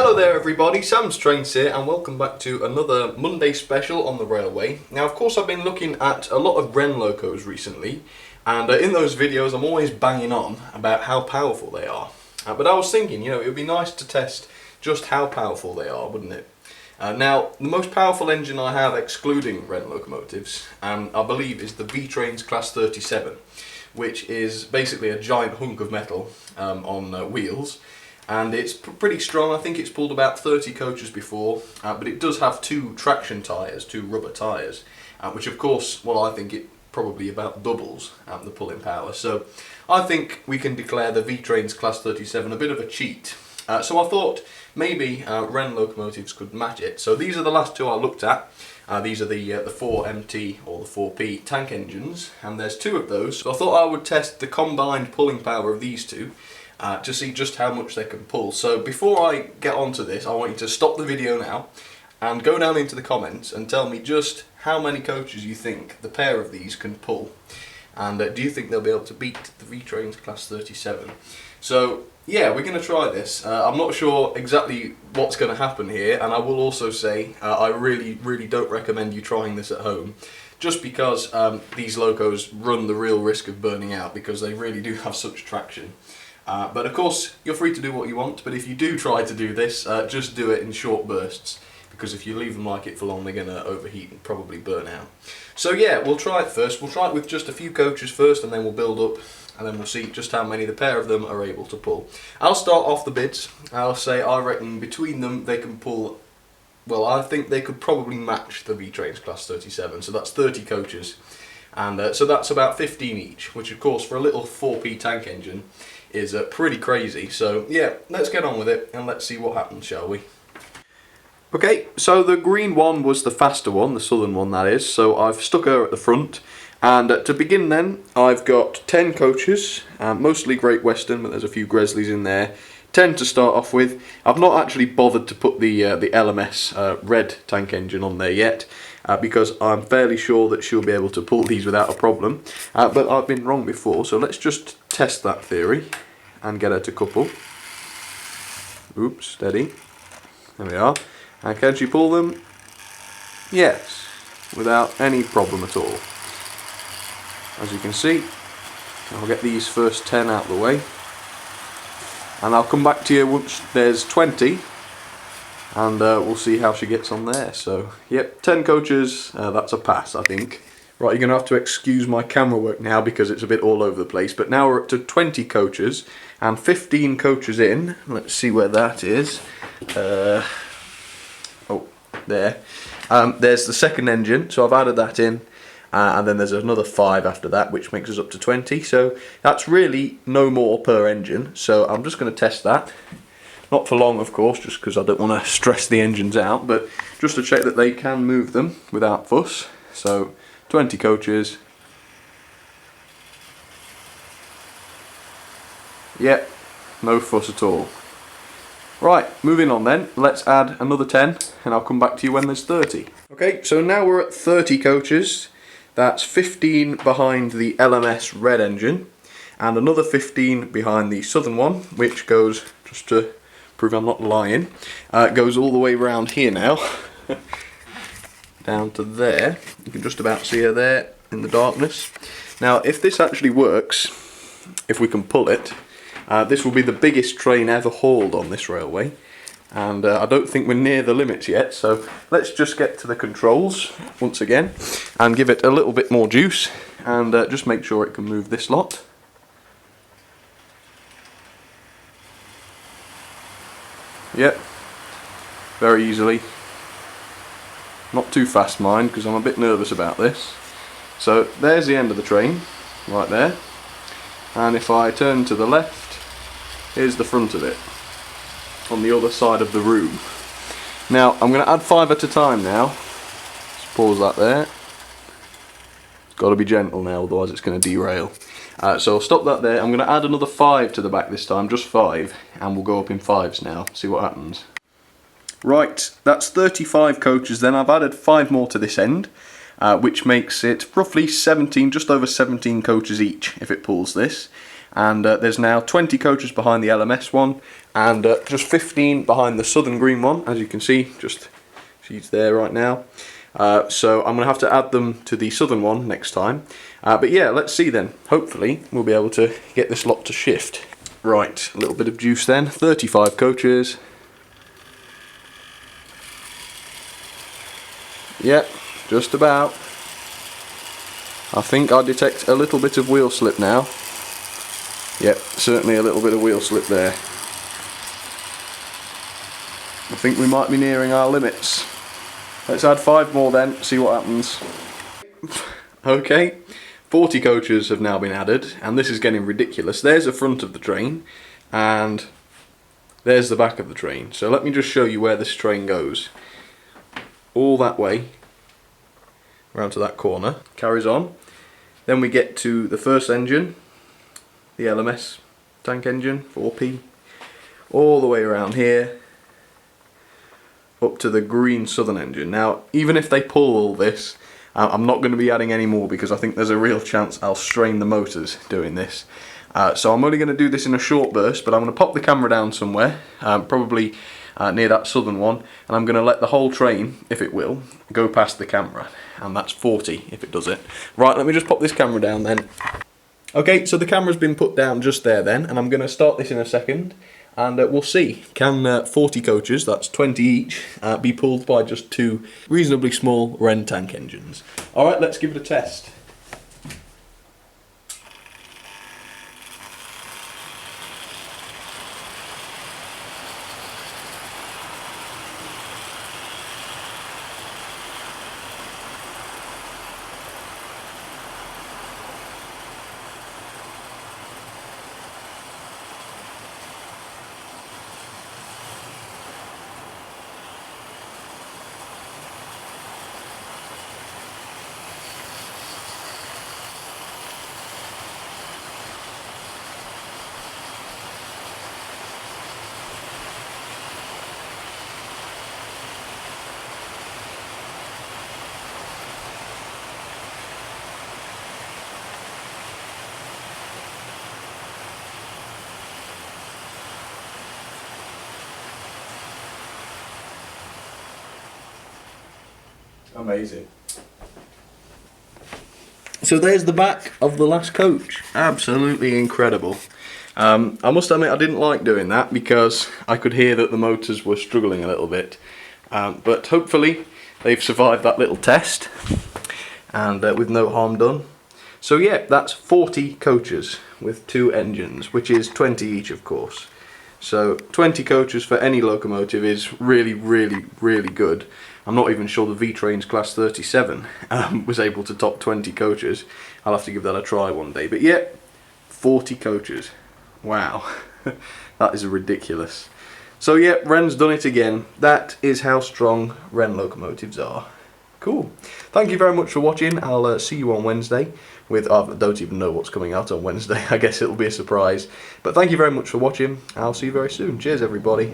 Hello there everybody, Sam's Trains here and welcome back to another Monday special on the railway. Now of course I've been looking at a lot of Wrenn locos recently and in those videos I'm always banging on about how powerful they are. But I was thinking, it would be nice to test just how powerful they are, wouldn't it? Now the most powerful engine I have excluding Wrenn locomotives I believe is the V-Trains Class 37, which is basically a giant hunk of metal on wheels. And it's pretty strong. I think it's pulled about 30 coaches before, but it does have two traction tyres, two rubber tyres, which of course, I think it probably about doubles the pulling power. So I think we can declare the V-Trains Class 37 a bit of a cheat. So I thought maybe Wrenn locomotives could match it. So these are the last two I looked at. These are the 4MT or the 4P tank engines, and there's two of those. So I thought I would test the combined pulling power of these two. To see just how much they can pull. So before I get on to this, I want you to stop the video now and go down into the comments and tell me just how many coaches you think the pair of these can pull, and do you think they'll be able to beat the V-Trains Class 37. So yeah, we're going to try this. I'm not sure exactly what's going to happen here, and I will also say I really don't recommend you trying this at home, just because these locos run the real risk of burning out because they really do have such traction. But of course, you're free to do what you want, but if you do try to do this, just do it in short bursts, because if you leave them like it for long, they're going to overheat and probably burn out. So yeah, we'll try it first. We'll try it with just a few coaches first, and then we'll build up, and then we'll see just how many the pair of them are able to pull. I'll start off the bids. I'll say I reckon between them they can pull, I think they could probably match the V-Trains Class 37, so that's 30 coaches. And so that's about 15 each, which of course for a little 4P tank engine is pretty crazy. So yeah, let's get on with it and let's see what happens, shall we? Okay, so the green one was the faster one, the southern one that is, so I've stuck her at the front. And to begin then, I've got 10 coaches, mostly Great Western, but there's a few Gresleys in there. 10 to start off with. I've not actually bothered to put the LMS red tank engine on there yet, because I'm fairly sure that she'll be able to pull these without a problem. But I've been wrong before, so let's just test that theory and get her to couple. Oops, steady. There we are. And can she pull them? Yes, without any problem at all. As you can see, I'll get these first 10 out of the way. And I'll come back to you once there's 20, and we'll see how she gets on there. So, yep, 10 coaches, that's a pass, I think. Right, you're going to have to excuse my camera work now because it's a bit all over the place. But now we're up to 20 coaches and 15 coaches in. Let's see where that is. Oh, there. There's the second engine, so I've added that in. And then there's another 5 after that, which makes us up to 20. So that's really no more per engine. So I'm just going to test that. Not for long, of course, just because I don't want to stress the engines out, but just to check that they can move them without fuss. So 20 coaches. Yep, no fuss at all. Right, moving on then, let's add another 10 and I'll come back to you when there's 30. Okay, so now we're at 30 coaches. That's 15 behind the LMS red engine and another 15 behind the southern one, which goes, just to prove I'm not lying, goes all the way around here now. Down to there. You can just about see her there in the darkness. Now if this actually works, if we can pull it, this will be the biggest train ever hauled on this railway, and I don't think we're near the limits yet, so let's just get to the controls once again and give it a little bit more juice and just make sure it can move this lot. Yep, very easily. Not too fast, mind, because I'm a bit nervous about this. So there's the end of the train, right there. And if I turn to the left, here's the front of it, on the other side of the room. Now, I'm going to add 5 at a time now. Just pause that there. It's got to be gentle now, otherwise it's going to derail. So I'll stop that there. I'm going to add another 5 to the back this time, just 5, and we'll go up in 5s now, see what happens. Right, that's 35 coaches then. I've added 5 more to this end, which makes it roughly 17, just over 17 coaches each if it pulls this. and there's now 20 coaches behind the LMS one, and just 15 behind the Southern Green one, as you can see, just she's there right now. So I'm going to have to add them to the Southern one next time. But yeah, let's see then. Hopefully we'll be able to get this lot to shift. Right, a little bit of juice then. 35 coaches. Yep, just about. I think I detect a little bit of wheel slip now. Yep, certainly a little bit of wheel slip there. I think we might be nearing our limits. Let's add 5 more then, see what happens. Okay, 40 coaches have now been added, and this is getting ridiculous. There's the front of the train, and there's the back of the train. So let me just show you where this train goes. All that way, around to that corner, carries on. Then we get to the first engine, the LMS tank engine, 4P, all the way around here, up to the green Southern engine. Now, even if they pull all this, I'm not going to be adding any more because I think there's a real chance I'll strain the motors doing this. So I'm only going to do this in a short burst, but I'm going to pop the camera down somewhere, probably near that Southern one, and I'm going to let the whole train, if it will, go past the camera, and that's 40 if it does it. Right, let me just pop this camera down then. Okay, so the camera's been put down just there then, and I'm going to start this in a second, and we'll see. Can 40 coaches, that's 20 each, be pulled by just 2 reasonably small Wrenn tank engines? Alright, let's give it a test. Amazing. So there's the back of the last coach. Absolutely incredible. I must admit I didn't like doing that because I could hear that the motors were struggling a little bit. But hopefully they've survived that little test and with no harm done. So yeah, that's 40 coaches with 2 engines, which is 20 each of course. So 20 coaches for any locomotive is really, really, really good. I'm not even sure the V-Trains Class 37 was able to top 20 coaches. I'll have to give that a try one day. But yeah, 40 coaches. Wow, that is ridiculous. So yeah, Wrenn's done it again. That is how strong Wrenn locomotives are. Cool. Thank you very much for watching. I'll see you on Wednesday with, I don't even know what's coming out on Wednesday. I guess it'll be a surprise. But thank you very much for watching. I'll see you very soon. Cheers everybody.